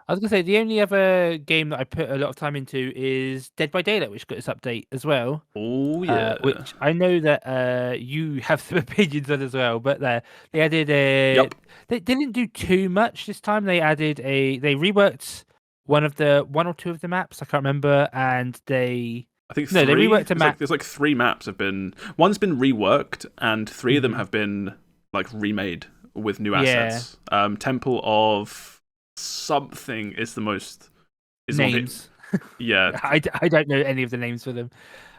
I was gonna say the only other game that I put a lot of time into is Dead by Daylight, which got this update as well. Oh yeah. Which I know that you have some opinions on as well, but they added a. Yep. They didn't do too much this time. They reworked one or two of the maps. I can't remember, and I think they three. reworked a map. There's like three maps have been. One's been reworked, and three of them Mm-hmm. have been like remade with new assets. Temple of something is the most. Is Names. Yeah. I don't know any of the names for them.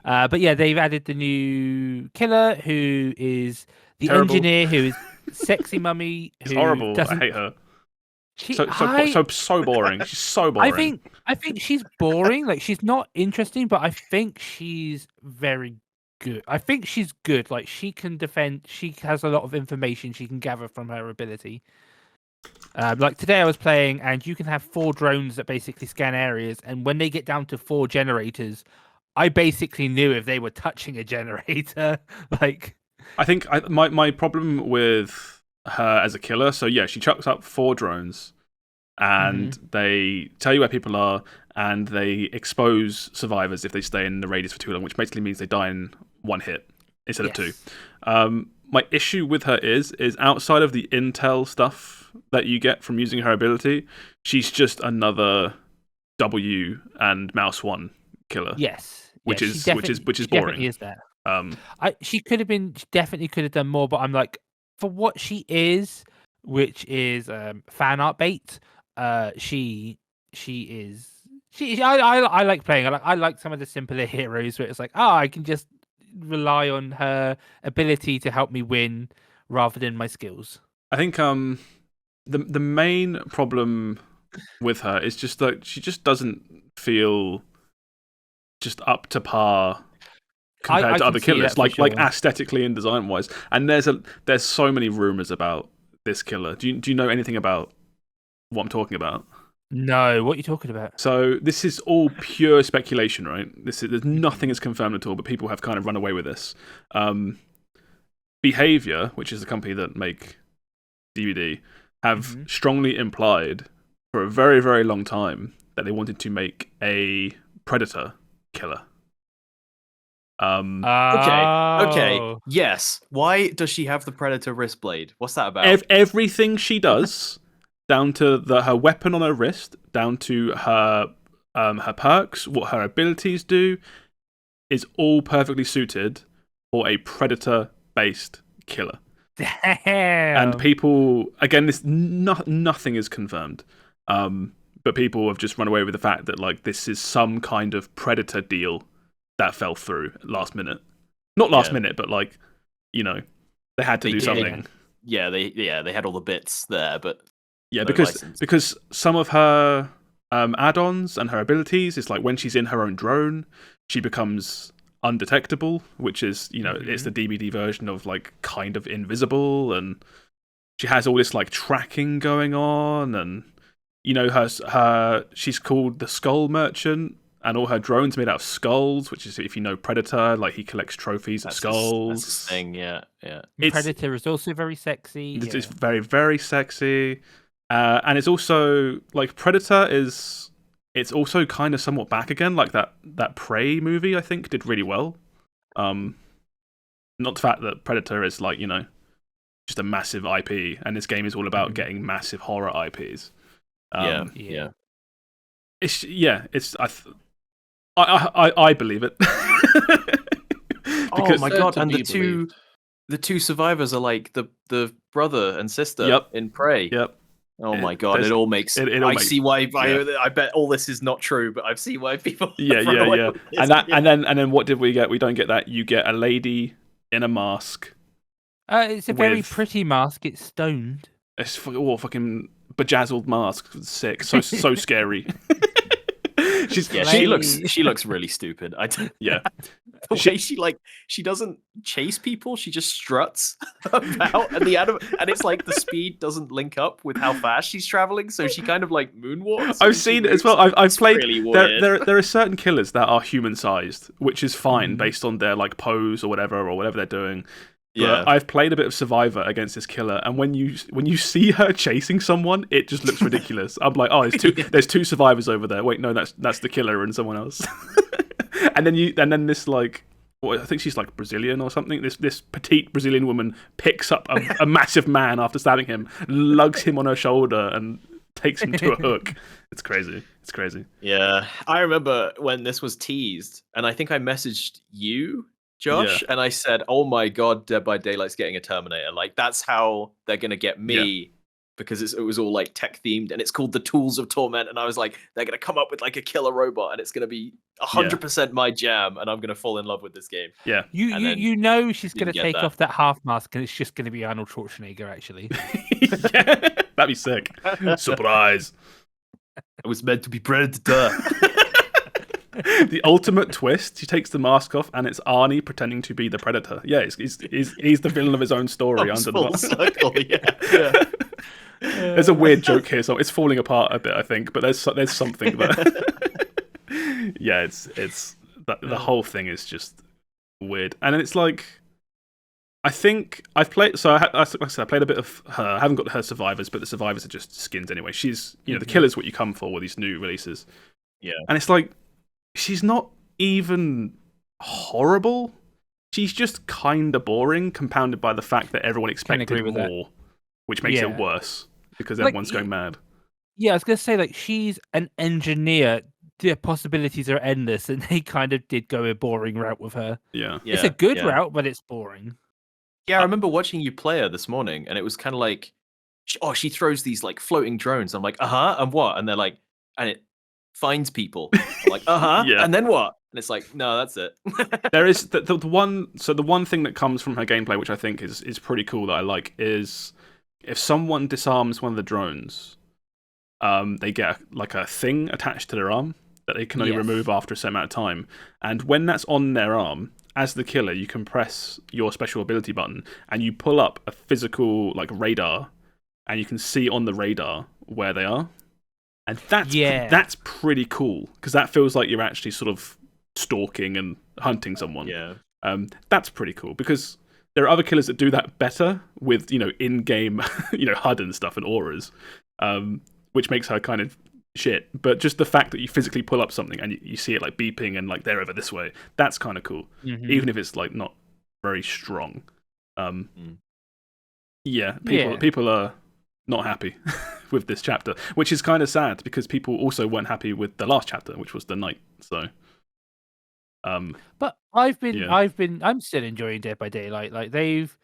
But yeah, they've added the new killer who is the Terrible. engineer who is sexy mummy. It's who horrible. doesn't... I hate her. She, so boring. She's so boring. I think she's boring. Like she's not interesting, but I think she's very good. I think she's good. Like she can defend. She has a lot of information she can gather from her ability. Like today I was playing, and you can have 4 drones that basically scan areas, and when they get down to 4 generators, I basically knew if they were touching a generator. Like, I think my problem with her as a killer. So yeah, she chucks up 4 drones, and they tell you where people are, and they expose survivors if they stay in the radius for too long, which basically means they die in 1 hit instead of 2. My issue with her is outside of the intel stuff that you get from using her ability, she's just another W and mouse 1 killer. Yes, which is she boring. Definitely is that. She definitely could have done more, but I'm like, for what she is, which is fan art bait, she is. I like playing. I like some of the simpler heroes where it's like, I can just rely on her ability to help me win rather than my skills. I think the main problem with her is just that she just doesn't feel just up to par compared to other killers, like aesthetically and design wise. And there's so many rumors about this killer. Do you know anything about what I'm talking about? No, what are you talking about? So this is all pure speculation, right? There's nothing is confirmed at all, but people have kind of run away with this. Behavior, which is the company that make DBD, have strongly implied for a very, very long time that they wanted to make a Predator killer. Okay. Yes. Why does she have the Predator wrist blade? What's that about? Everything she does, down to her weapon on her wrist, down to her perks, what her abilities do, is all perfectly suited for a Predator-based killer. Damn. And people, again, nothing is confirmed. But people have just run away with the fact that like this is some kind of Predator deal that fell through last minute. Not last minute, but like, they had to do something. They had all the bits there, but because some of her add-ons and her abilities is like when she's in her own drone, she becomes undetectable, which is it's the DBD version of like kind of invisible, and she has all this like tracking going on, and she's called the Skull Merchant. And all her drones made out of skulls, which is, if you know Predator, like he collects trophies of skulls. That's his thing, yeah. Predator is also very sexy. It's very, very sexy. And it's also, like, Predator is... It's also kind of somewhat back again. Like, that Prey movie, I think, did really well. Not the fact that Predator is, like, just a massive IP. And this game is all about getting massive horror IPs. I believe it. Oh my god! And the two survivors are like the brother and sister in Prey. Yep. Oh my god! It all makes. I see why. I bet all this is not true, but I see why people. Yeah. And then what did we get? We don't get that. You get a lady in a mask. It's a very pretty mask. It's stoned. It's fucking bejazzled mask. Sick. So scary. She looks really stupid. She doesn't chase people. She just struts about, and it's like the speed doesn't link up with how fast she's traveling, so she kind of like moonwalks. I've seen it as well. I've played. Really there are certain killers that are human sized, which is fine based on their like pose or whatever they're doing. Yeah. But I've played a bit of Survivor against this killer, and when you see her chasing someone, it just looks ridiculous. I'm like, oh, there's two survivors over there. Wait, no, that's the killer and someone else. and then this like, well, I think she's like Brazilian or something. This petite Brazilian woman picks up a massive man after stabbing him, lugs him on her shoulder, and takes him to a hook. It's crazy. It's crazy. Yeah. I remember when this was teased, and I think I messaged you, Josh, and I said, "Oh my god, Dead by Daylight's getting a Terminator. Like that's how they're gonna get me." Because it was all like tech themed, and it's called the Tools of Torment, and I was like, they're gonna come up with like a killer robot, and it's gonna be 100% my jam, and I'm gonna fall in love with this game. Yeah, you know she's gonna take off that half mask, and it's just gonna be Arnold Schwarzenegger. Actually, that'd be sick. Surprise! It was meant to be Predator. The ultimate twist: she takes the mask off, and it's Arnie pretending to be the Predator. Yeah, he's the villain of his own story under the mask. Circle, yeah. There's a weird joke here, so it's falling apart a bit, I think, but there's something there. Yeah, it's the whole thing is just weird, and it's like I think I've played. So like I said, I played a bit of her. I haven't got her survivors, but the survivors are just skins anyway. She's the killer's what you come for with these new releases. Yeah, and it's like she's not even horrible. She's just kind of boring, compounded by the fact that everyone expected more. Which makes it worse because everyone's going mad. Yeah, I was gonna say like she's an engineer. The possibilities are endless, and they kind of did go a boring route with her. Yeah. It's a good route, but it's boring. Yeah, I remember watching you play her this morning, and it was kind of like, she throws these like floating drones. I'm like, and what? And they're like, and it finds people. I'm like, and then what? And it's like, no, that's it. There is the one. So the one thing that comes from her gameplay, which I think is pretty cool that I like, is if someone disarms one of the drones, they get a thing attached to their arm that they can only remove after a certain amount of time. And when that's on their arm, as the killer, you can press your special ability button and you pull up a physical radar, and you can see on the radar where they are. And that's pretty cool because that feels like you're actually sort of stalking and hunting someone. Yeah. That's pretty cool because there are other killers that do that better with, in-game, HUD and stuff and auras, which makes her kind of shit. But just the fact that you physically pull up something and you see it beeping and they're over this way, that's kind of cool, even if it's not very strong. People are not happy with this chapter, which is kind of sad because people also weren't happy with the last chapter, which was the night. So. But I'm still enjoying Dead by Daylight. Like they've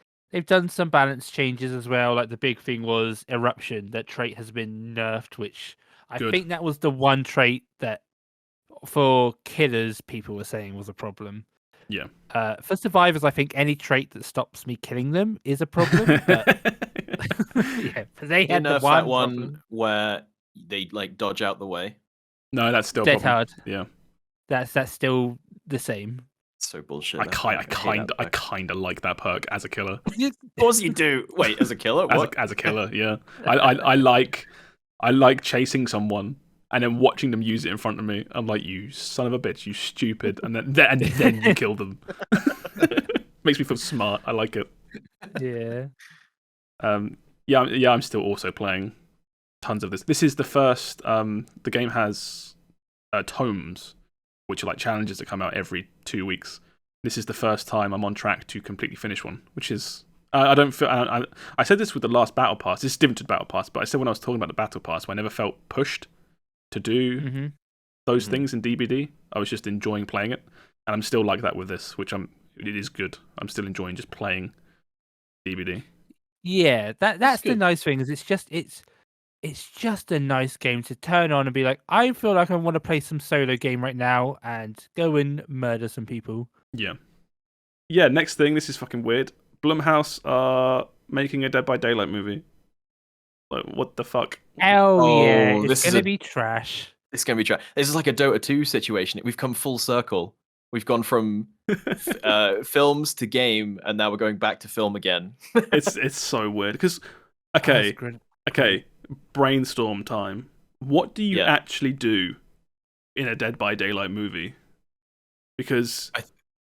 done some balance changes as well. Like the big thing was Eruption. That trait has been nerfed, which I think that was the one trait that for killers people were saying was a problem. Yeah. For survivors, I think any trait that stops me killing them is a problem. But they had the one where they dodge out the way. No, that's still dead hard. Yeah. That's still the same. So bullshit. I kind of like that perk as a killer. Of course you do. Wait, as a killer? What? As a killer, yeah. I like chasing someone and then watching them use it in front of me. I'm like, you son of a bitch, you stupid, and then you kill them. Makes me feel smart. I like it. Yeah. I'm still also playing tons of this. This is the first. The game has tomes, which are challenges that come out every 2 weeks. This is the first time I'm on track to completely finish one, which is I don't feel. I said this with the last Battle Pass. This is different to Battle Pass, but I said when I was talking about the Battle Pass, I never felt pushed to do those things in DBD. I was just enjoying playing it, and I'm still like that with this, which it is good. I'm still enjoying just playing DBD. Yeah, that's the nice thing is it's just a nice game to turn on and be like, I feel like I want to play some solo game right now and go and murder some people. Yeah. Yeah, next thing, this is fucking weird. Blumhouse are making a Dead by Daylight movie. What the fuck? Hell yeah, it's going to be trash. It's going to be trash. This is like a Dota 2 situation. We've come full circle. We've gone from films to game, and now we're going back to film again. It's so weird because okay, brainstorm time. What do you actually do in a Dead by Daylight movie? Because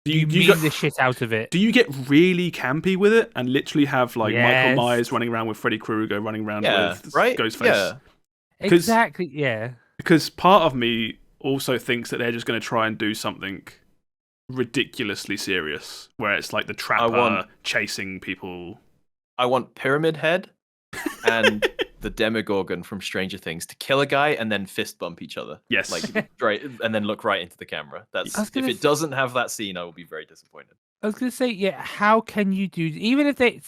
You mean the shit out of it. Do you get really campy with it and literally have like Michael Yes. Myers running around with Freddy Krueger running around with right? Ghostface? Yeah. Exactly, yeah. Because part of me also thinks that they're just going to try and do something ridiculously serious, where it's like the Trapper chasing people. I want Pyramid Head and the Demogorgon from Stranger Things to kill a guy and then fist bump each other. Yes. Like right, and then look right into the camera. If it doesn't have that scene, I will be very disappointed. I was gonna say, yeah, how can you do, even if they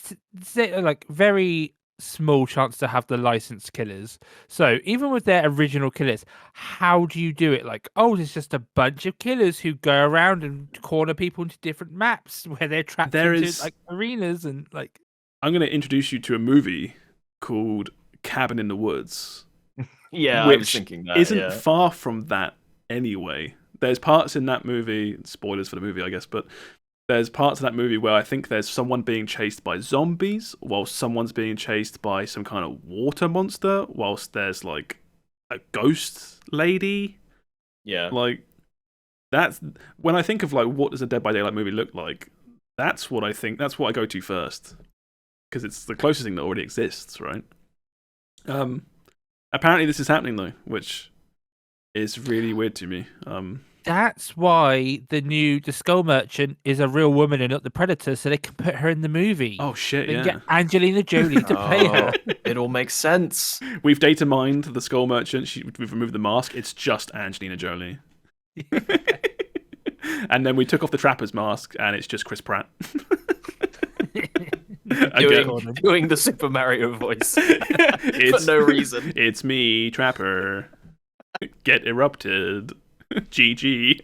say like very small chance to have the licensed killers. So even with their original killers, how do you do it? Like, oh, there's just a bunch of killers who go around and corner people into different maps where they're trapped into like arenas and like. I'm going to introduce you to a movie called Cabin in the Woods. Yeah, which I was thinking that isn't far from that anyway. There's parts in that movie, spoilers for the movie, I guess, but there's parts of that movie where I think there's someone being chased by zombies while someone's being chased by some kind of water monster, whilst there's like a ghost lady. Yeah. Like, that's when I think of like what does a Dead by Daylight movie look like, that's what I think, that's what I go to first. Because it's the closest thing that already exists, right? Apparently this is happening though, which is really weird to me. That's why the Skull Merchant is a real woman and not the Predator, so they can put her in the movie. Oh shit, they yeah. Get Angelina Jolie to play her. It all makes sense. We've data mined the Skull Merchant. We've removed the mask. It's just Angelina Jolie. And then we took off the Trapper's mask, and it's just Chris Pratt. doing the Super Mario voice for no reason. It's me, Trapper. Get erupted. GG.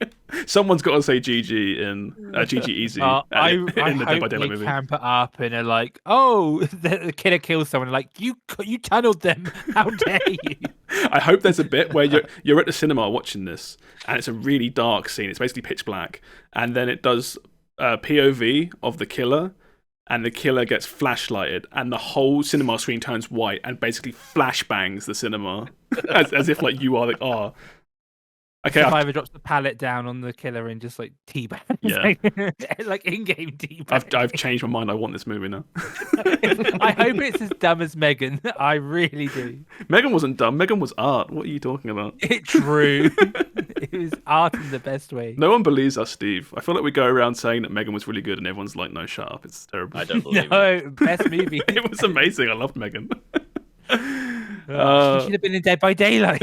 Someone's got to say GG in GG Easy. I in the Dead by hope Daylight they movie. camp it up and are like, oh, the killer kills someone. Like, you tunneled them. How dare you? I hope there's a bit where you're at the cinema watching this, and it's a really dark scene. It's basically pitch black, and then it does POV of the killer, and the killer gets flashlighted, and the whole cinema screen turns white, and basically flashbangs the cinema, as if like you are like, oh. Okay, Survivor drops the pallet down on the killer and just like teabags. Yeah. Like in-game teabag. I've changed my mind. I want this movie now. I hope it's as dumb as Megan. I really do. Megan wasn't dumb. Megan was art. What are you talking about? True. It was art in the best way. No one believes us, Steve. I feel like we go around saying that Megan was really good and everyone's like, no, shut up. It's terrible. I don't believe it. No, best movie. It was amazing. I loved Megan. She should have been in Dead by Daylight.